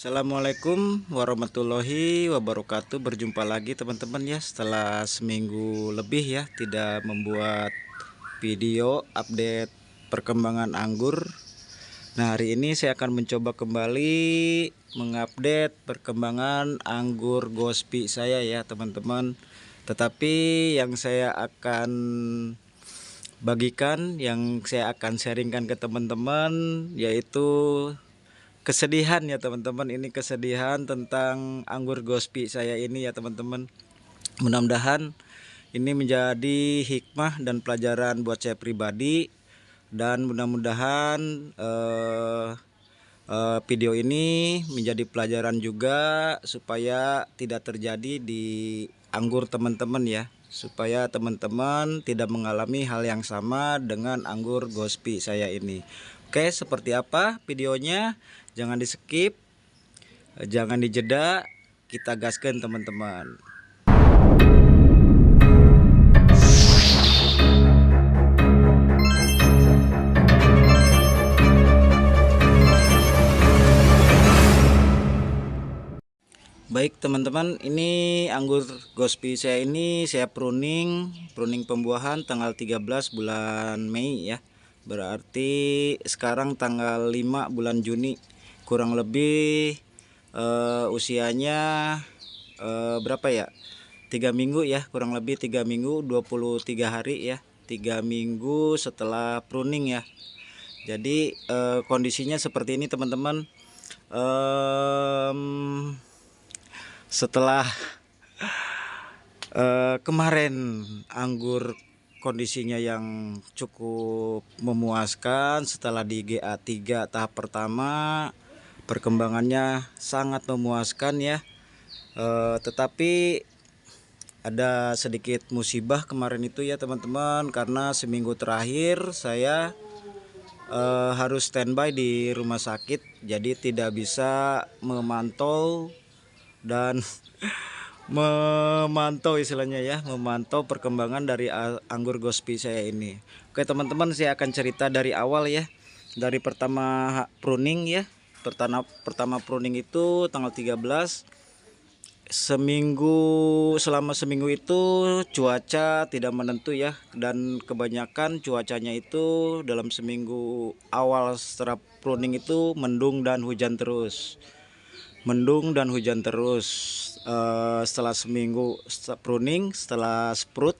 Assalamualaikum warahmatullahi wabarakatuh. Berjumpa lagi teman-teman ya, setelah seminggu lebih ya tidak membuat video update perkembangan anggur. Nah, hari ini saya akan mencoba kembali mengupdate perkembangan anggur Gospi saya ya teman-teman. Tetapi yang saya akan bagikan, yang saya akan sharingkan ke teman-teman yaitu kesedihan ya teman-teman. Ini kesedihan tentang anggur Gospi saya ini ya teman-teman. Mudah-mudahan ini menjadi hikmah dan pelajaran buat saya pribadi, dan mudah-mudahan video ini menjadi pelajaran juga supaya tidak terjadi di anggur teman-teman ya, supaya teman-teman tidak mengalami hal yang sama dengan anggur Gospi saya ini. Oke, seperti apa videonya? Jangan di skip, jangan dijeda, kita gaskan teman-teman. Baik teman-teman, ini anggur Gospi saya ini saya pruning pembuahan tanggal 13 bulan Mei ya. Berarti sekarang tanggal 5 bulan Juni. Kurang lebih usianya berapa ya? 3 minggu ya, kurang lebih 3 minggu 23 hari ya. 3 minggu setelah pruning ya. Jadi kondisinya seperti ini teman-teman. Setelah kemarin anggur kondisinya yang cukup memuaskan, setelah di GA3 tahap pertama perkembangannya sangat memuaskan ya. Tetapi ada sedikit musibah kemarin itu ya teman-teman, karena seminggu terakhir saya harus standby di rumah sakit, jadi tidak bisa memantau dan memantau istilahnya ya, memantau perkembangan dari anggur Gospi saya ini. Oke teman-teman, saya akan cerita dari awal ya, dari pertama pruning ya. Pertama pruning itu tanggal 13. Selama seminggu itu cuaca tidak menentu ya, dan kebanyakan cuacanya itu dalam seminggu awal setelah pruning itu mendung dan hujan terus. Setelah seminggu pruning, setelah sprut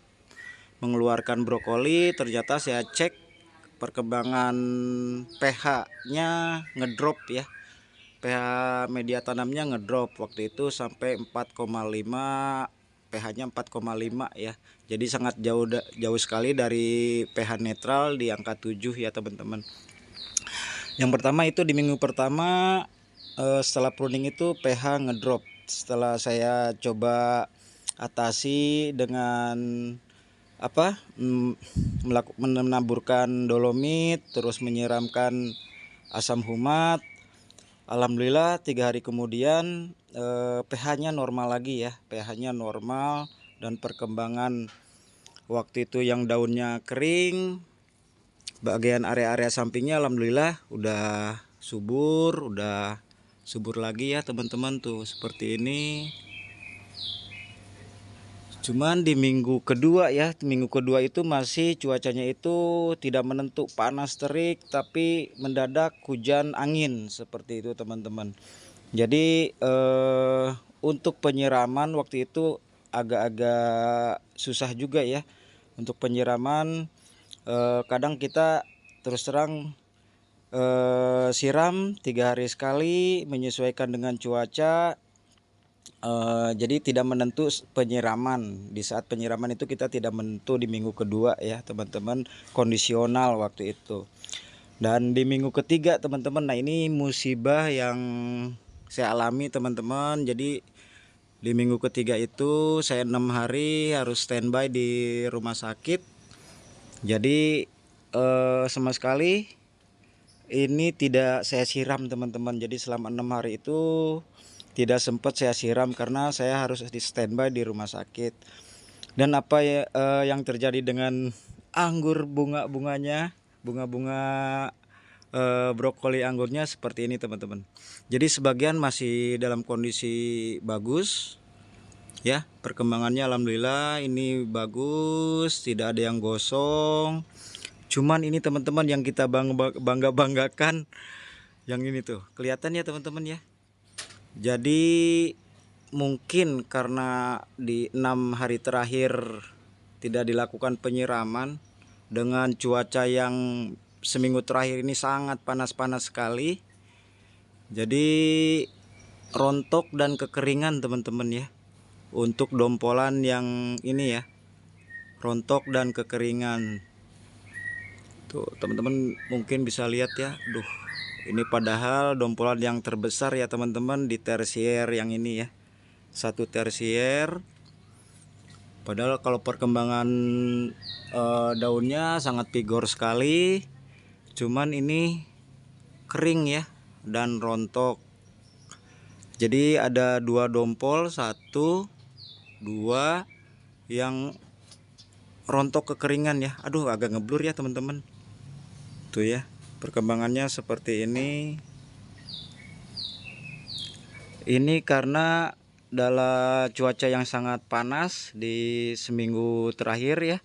mengeluarkan brokoli, ternyata saya cek perkembangan pH nya ngedrop ya, pH media tanamnya ngedrop waktu itu sampai 4,5, pH nya 4,5 ya. Jadi sangat jauh sekali dari pH netral di angka 7 ya teman-teman. Yang pertama itu di minggu pertama setelah pruning itu pH ngedrop. Setelah saya coba atasi dengan menaburkan dolomit, terus menyiramkan asam humat, alhamdulillah 3 hari kemudian pH-nya normal lagi ya, pH-nya normal. Dan perkembangan waktu itu yang daunnya kering, bagian area-area sampingnya alhamdulillah udah subur lagi ya teman-teman, tuh seperti ini. Cuman di minggu kedua ya, minggu kedua itu masih cuacanya itu tidak menentu, panas terik tapi mendadak hujan angin seperti itu teman-teman. Jadi untuk penyiraman waktu itu agak-agak susah juga ya untuk penyiraman. Kadang kita terus terang siram 3 hari sekali menyesuaikan dengan cuaca. Jadi tidak menentu penyiraman. Di saat penyiraman itu kita tidak menentu di minggu kedua ya teman-teman, kondisional waktu itu. Dan di minggu ketiga teman-teman, nah ini musibah yang saya alami teman-teman. Jadi di minggu ketiga itu saya 6 hari harus standby di rumah sakit. Jadi sama sekali ini tidak saya siram teman-teman. Jadi selama 6 hari itu tidak sempat saya siram karena saya harus di standby di rumah sakit. Dan apa ya yang terjadi dengan anggur bunga-bunga brokoli anggurnya seperti ini teman-teman. Jadi sebagian masih dalam kondisi bagus ya, perkembangannya alhamdulillah ini bagus, tidak ada yang gosong. Cuman ini teman-teman yang kita banggakan yang ini tuh, kelihatan ya teman-teman ya. Jadi mungkin karena di 6 hari terakhir tidak dilakukan penyiraman, dengan cuaca yang seminggu terakhir ini sangat panas-panas sekali, jadi rontok dan kekeringan teman-teman ya. Untuk dompolan yang ini ya, rontok dan kekeringan tuh teman-teman mungkin bisa lihat ya. Duh, ini padahal dompolan yang terbesar ya teman-teman di tersier yang ini ya, satu tersier. Padahal kalau perkembangan daunnya sangat vigor sekali, cuman ini kering ya dan rontok. Jadi ada 2 dompol, 1 2 yang rontok kekeringan ya. Aduh, agak ngeblur ya teman-teman. Tuh ya, perkembangannya seperti ini. Ini karena dalam cuaca yang sangat panas di seminggu terakhir ya,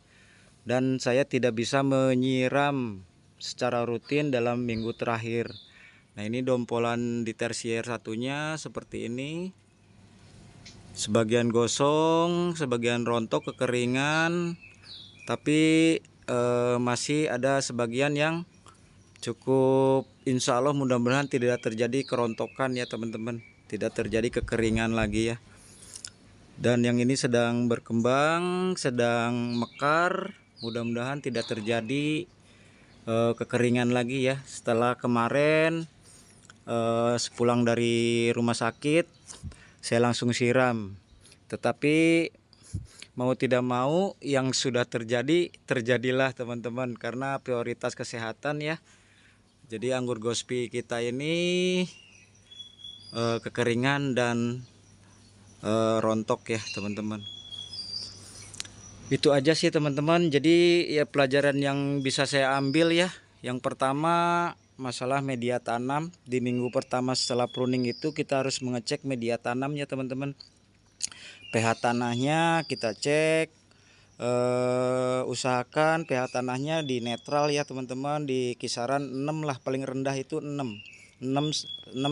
dan saya tidak bisa menyiram secara rutin dalam minggu terakhir. Nah, ini dompolan di tersier satunya seperti ini. Sebagian gosong, sebagian rontok kekeringan, tapi masih ada sebagian yang cukup, insya Allah mudah-mudahan tidak terjadi kerontokan ya teman-teman, tidak terjadi kekeringan lagi ya. Dan yang ini sedang berkembang, sedang mekar, mudah-mudahan tidak terjadi kekeringan lagi ya. Setelah kemarin sepulang dari rumah sakit saya langsung siram, tetapi mau tidak mau yang sudah terjadi terjadilah teman-teman, karena prioritas kesehatan ya. Jadi anggur Gospi kita ini kekeringan dan rontok ya teman-teman. Itu aja sih teman-teman. Jadi ya pelajaran yang bisa saya ambil ya, yang pertama masalah media tanam. Di minggu pertama setelah pruning itu kita harus mengecek media tanamnya teman-teman. pH tanahnya kita cek, usahakan pH tanahnya di netral ya teman-teman, di kisaran 6 lah, paling rendah itu 6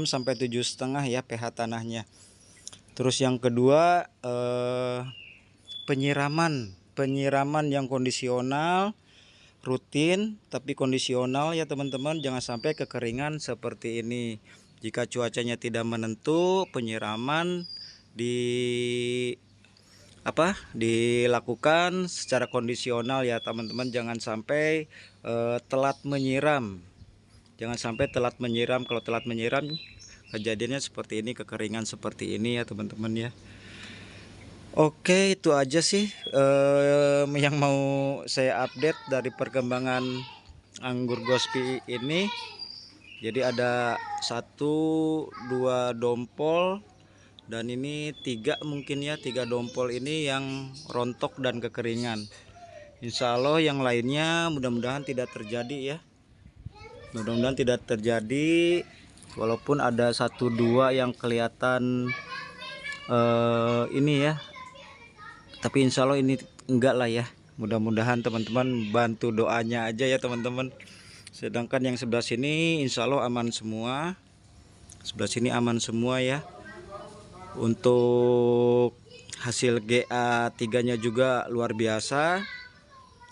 sampai 7,5 ya pH tanahnya. Terus yang kedua penyiraman yang kondisional, rutin tapi kondisional ya teman-teman, jangan sampai kekeringan seperti ini. Jika cuacanya tidak menentu, penyiraman dilakukan secara kondisional ya teman-teman, jangan sampai telat menyiram. Kalau telat menyiram kejadiannya seperti ini, kekeringan seperti ini ya teman-teman ya. Oke, itu aja sih yang mau saya update dari perkembangan anggur Gospi ini. Jadi ada 1-2 dompol, dan ini 3 mungkin ya, 3 dompol ini yang rontok dan kekeringan. Insya Allah yang lainnya mudah-mudahan tidak terjadi ya, mudah-mudahan tidak terjadi. Walaupun ada 1-2 yang kelihatan ini ya, tapi insya Allah ini enggak lah ya. Mudah-mudahan teman-teman bantu doanya aja ya teman-teman. Sedangkan yang sebelah sini insya Allah aman semua, sebelah sini aman semua ya. Untuk hasil GA3 nya juga luar biasa,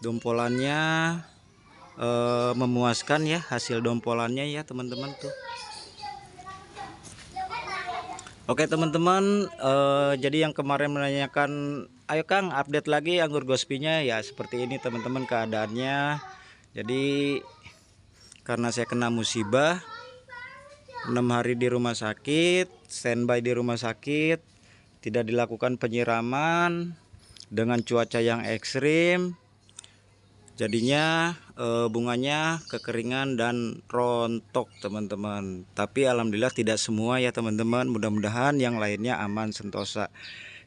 dompolannya memuaskan ya, hasil dompolannya ya teman-teman tuh. Oke teman-teman, jadi yang kemarin menanyakan, ayo Kang update lagi anggur Gospi-nya ya, seperti ini teman-teman keadaannya. Jadi karena saya kena musibah 6 hari di rumah sakit, standby di rumah sakit, tidak dilakukan penyiraman dengan cuaca yang ekstrim, jadinya bunganya kekeringan dan rontok teman-teman. Tapi alhamdulillah tidak semua ya teman-teman, mudah-mudahan yang lainnya aman sentosa.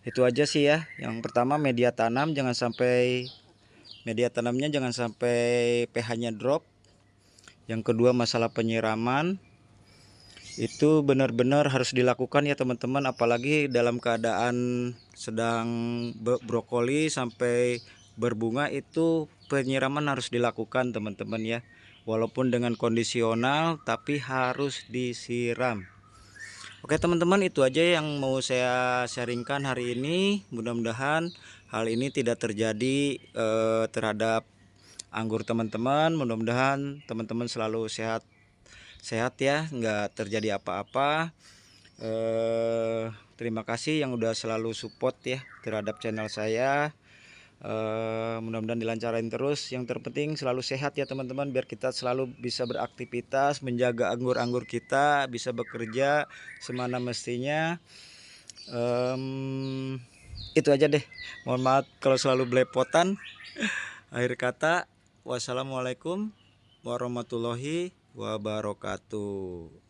Itu aja sih ya. Yang pertama media tanam, media tanamnya jangan sampai pH-nya drop. Yang kedua masalah penyiraman itu benar-benar harus dilakukan ya teman-teman, apalagi dalam keadaan sedang brokoli sampai berbunga itu penyiraman harus dilakukan teman-teman ya, walaupun dengan kondisional tapi harus disiram. Oke teman-teman, itu aja yang mau saya sharingkan hari ini. Mudah-mudahan hal ini tidak terjadi terhadap anggur teman-teman. Mudah-mudahan teman-teman selalu sehat ya, nggak terjadi apa-apa. Terima kasih yang udah selalu support ya terhadap channel saya. Mudah-mudahan dilancarin terus. Yang terpenting selalu sehat ya teman-teman, biar kita selalu bisa beraktivitas, menjaga anggur-anggur kita, bisa bekerja semana mestinya. Itu aja deh, mohon maaf kalau selalu belepotan. Akhir kata, wassalamualaikum warahmatullahi wabarakatuh.